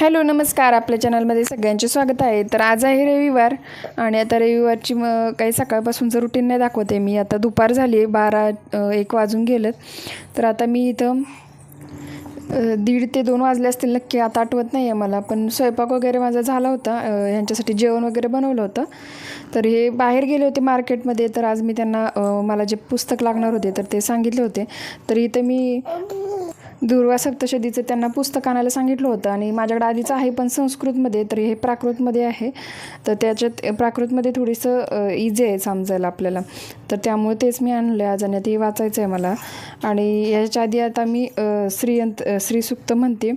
Hello नमस्कार. आपल्या चॅनलमध्ये सगळ्यांचे स्वागत आहे. तर आज आहे रविवार आणि आता रविवारची काही सकाळपासूनचं रुटीन नाही दाखवते मी. आता दुपार झाली आहे, 12-1 वाजून गेलं. तर आता मी इथं 1:30 ते 2 वाजले असतील नक्की, आता आठवत नाही आहे मला. पण स्वयंपाक वगैरे माझा झाला होता, ह्यांच्यासाठी जेवण वगैरे बनवलं होतं. तर हे बाहेर गेले होते मार्केटमध्ये. तर आज मी त्यांना मला जे पुस्तक लागणार होते तर ते सांगितले होते. तर इथं मी दुर्वा सप्तशतीचं त्यांना पुस्तक आणायला सांगितलं होतं आणि माझ्याकडे आधीचं आहे पण संस्कृतमध्ये, तर हे प्राकृतमध्ये आहे. तर त्याच्यात प्राकृतमध्ये थोडीसं इझी आहे समजायला आपल्याला, तर त्यामुळे तेच मी आणलं आहे आज आणि ते वाचायचं आहे मला. आणि याच्या आधी आता मी श्रीसूक्त म्हणते.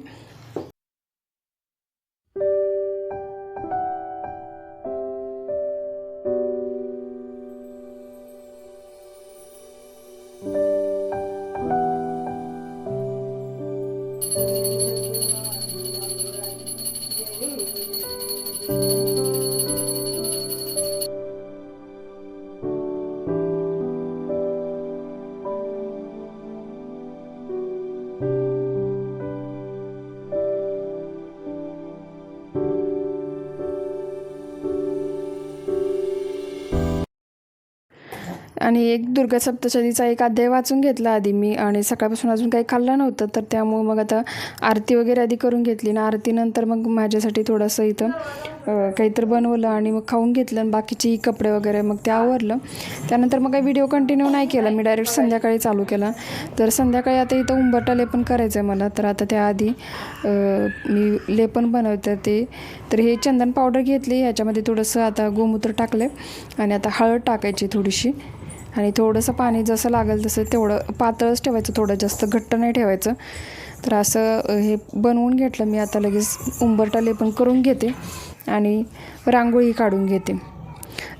आणि एक दुर्गा सप्तशतीचा एक अध्याय वाचून घेतला आधी मी, आणि सकाळपासून अजून काही खाल्लं नव्हतं. तर त्यामुळे मग आता आरती वगैरे आधी करून घेतली ना. आरतीनंतर मग माझ्यासाठी थोडंसं इथं काहीतरी बनवलं आणि मग खाऊन घेतलं आणि बाकीची कपडे वगैरे मग ते आवरलं. त्यानंतर मग काही व्हिडिओ कंटिन्यू नाही केला मी, डायरेक्ट संध्याकाळी चालू केला. तर संध्याकाळी आता इथं उंबरठा लेपन करायचं आहे मला. तर आता त्याआधी मी लेपन बनवते ते. तर हे चंदन पावडर घेतली, ह्याच्यामध्ये थोडंसं आता गोमूत्र टाकले आणि आता हळद टाकायची थोडीशी आणि थोडंसं पाणी जसं लागेल तसं, तेवढं पातळच ठेवायचं, थोडं जास्त घट्ट नाही ठेवायचं. तर असं हे बनवून घेतलं मी. आता लगेच उंबरठा लेपन करून घेते आणि रांगोळी काढून घेते.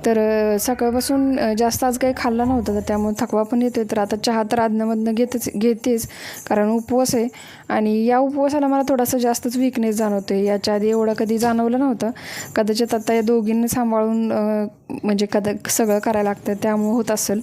तर सकाळपासून जास्त आज काही खाल्लं नव्हतं, तर त्यामुळे थकवा पण येतो आहे. तर आता चहा तर आधनंमधनं घेतेच कारण उपवास आहे. आणि या उपवासाला मला थोडासा जास्तच वीकनेस जाणवतो आहे. याच्या आधी एवढं कधी जाणवलं नव्हतं. कदाचित आता या दोघींना सांभाळून म्हणजे सगळं करायला लागतं, त्यामुळे होत असेल.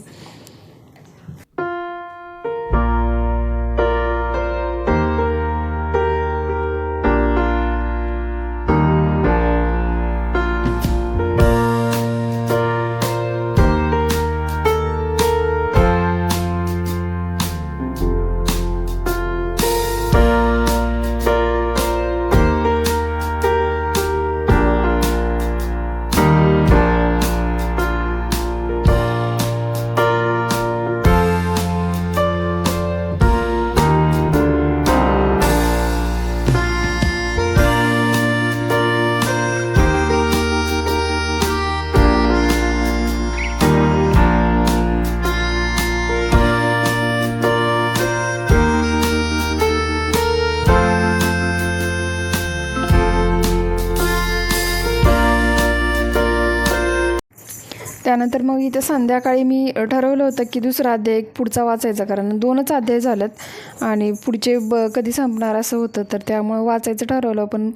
त्यानंतर मग इथं संध्याकाळी मी ठरवलं होतं की दुसरा अध्याय एक पुढचा वाचायचा, कारण 2च अध्याय झालेत आणि पुढचे कधी संपणार असं होतं. तर त्यामुळं वाचायचं ठरवलं, पण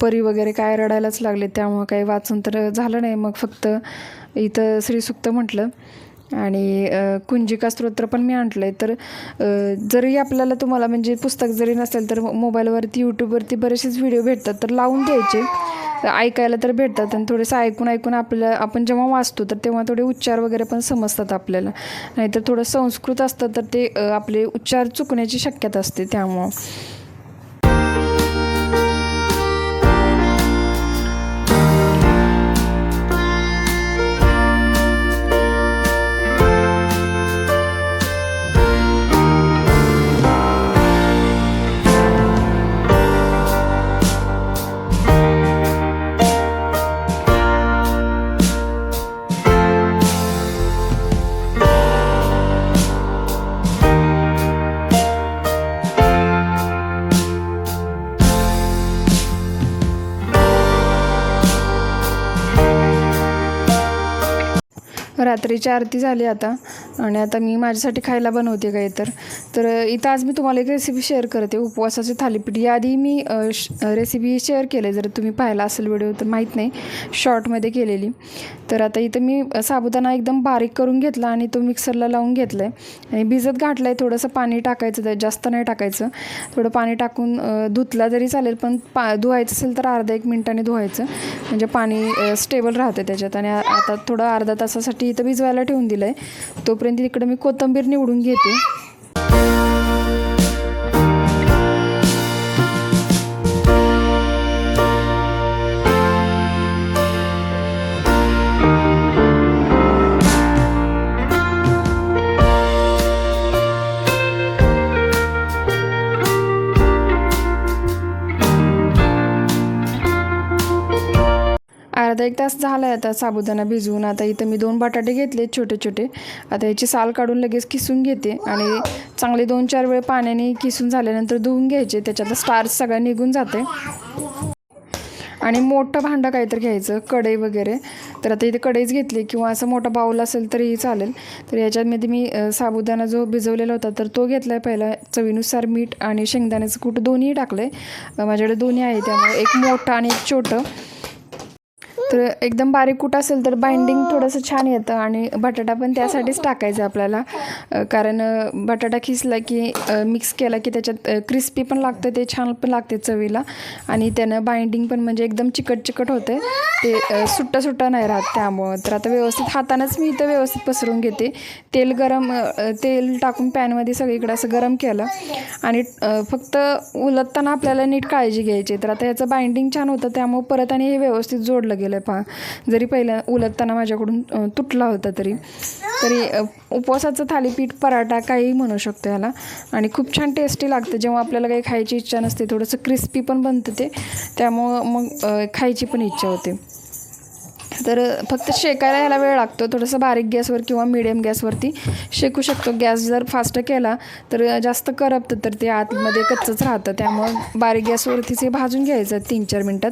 परी वगैरे काय रडायलाच लागले, त्यामुळं काही वाचून तर झालं नाही. मग फक्त इथं श्रीसूक्त म्हटलं आणि कुंजिका स्तोत्र पण मी आणलं आहे. तर जरी आपल्याला तुम्हाला म्हणजे पुस्तक जरी नसेल तर मोबाईलवरती यूट्यूबवरती बरेचसेच व्हिडिओ भेटतात, तर लावून द्यायचे. ऐकायला तर भेटतात आणि थोडंसं ऐकून आपण जेव्हा वाचतो तर तेव्हा थोडे उच्चार वगैरे पण समजतात आपल्याला. नाहीतर थोडं संस्कृत असतं तर ते आपले उच्चार चुकण्याची शक्यता असते त्यामुळं. रात्रीची आरती झाली आता आणि आता मी माझ्यासाठी खायला बनवते काही तर इथं आज मी तुम्हाला एक रेसिपी शेअर करते, उपवासाचे थालीपीठ. याआधी मी रेसिपी शेअर केले, जर तुम्ही पाहिला असेल व्हिडिओ तर माहीत नाही, शॉर्टमध्ये केलेली. तर आता इथं मी साबुदाणा एकदम बारीक करून घेतला आणि तो मिक्सरला लावून घेतला आहे आणि भिजत घातला आहे. थोडंसं पाणी टाकायचं, त्यात जास्त नाही टाकायचं, थोडं पाणी टाकून धुतला जरी चालेल, पण धुवायचं असेल तर अर्धा 1 मिनिटाने धुवायचं, म्हणजे पाणी स्टेबल राहतं त्याच्यात. आणि आता थोडं अर्धा तासासाठी इथं भिजवायला ठेवून दिलं आहे. तोपर्यंत इकडं मी कोथिंबीर निवडून घेते. अर्धा 1 तास झाला आहे आता साबुदाणा भिजवून. आता इथं मी 2 बटाटे घेतले छोटे छोटे. आता याची साल काढून लगेच किसून घेते आणि चांगले 2-4 वेळ पाण्याने किसून झाल्यानंतर धुवून घ्यायचे, त्याच्यातलं स्टार्च सगळं निघून जाते. आणि मोठं भांडं काहीतरी घ्यायचं, कढई वगैरे. तर आता इथे कढईच घेतली किंवा असं मोठा बाऊल असेल तरीही चालेल. तर याच्यामध्ये मी साबुदाणा जो भिजवलेला होता तर तो घेतला आहे. पहिला चवीनुसार मीठ आणि शेंगदाण्याचं कूट दोन्ही टाकलं आहे. माझ्याकडे दोन्ही आहे, त्यामुळे एक मोठं आणि एक छोटं. तर एकदम बारीक कूट असेल तर बाइंडिंग थोडंसं छान येतं. आणि बटाटा पण त्यासाठीच टाकायचा आपल्याला, कारण बटाटा खिसला की मिक्स केला की त्याच्यात क्रिस्पी पण लागतं, ते छान पण लागते चवीला. आणि त्यानं बाइंडिंग पण म्हणजे एकदम चिकट चिकट होते, ते सुट्टा नाही राहत त्यामुळं. तर आता व्यवस्थित हातानंच मी इथं व्यवस्थित पसरून घेते. तेल टाकून पॅनमध्ये सगळीकडे असं गरम केलं आणि फक्त उलटताना आपल्याला नीट काळजी घ्यायची. तर आता याचं बाइंडिंग छान होतं, त्यामुळे परत आणि हे व्यवस्थित जोडलं गेलं. जरी पहिल्या उलटताना माझ्याकडून तुटला होता तरी उपवासाचं थालीपीठ, पराठा काही म्हणू शकतो याला. आणि खूप छान टेस्टी लागतं. जेव्हा आपल्याला काही खायची इच्छा नसते, थोडंसं क्रिस्पी पण बनतं ते, त्यामुळं मग खायची पण इच्छा होते. तर फक्त शेकायला याला वेळ लागतो. थोडंसं बारीक गॅसवर किंवा मिडियम गॅसवरती शेकू शकतो. गॅस जर फास्ट केला तर जास्त करपतं, तर ते आतमध्ये कच्चंच राहतं. त्यामुळं बारीक गॅसवरतीच हे भाजून घ्यायचं 3-4 मिनटात.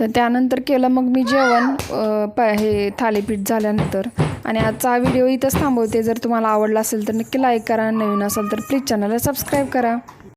तर त्यानंतर केलं मग मी जेवण हे थालीपीठ झाल्यानंतर. आणि आजचा व्हिडिओ इथंच थांबवते. जर तुम्हाला आवडला असेल तर नक्की लाईक करा, नवीन असेल तर प्लीज चॅनलला सबस्क्राईब करा.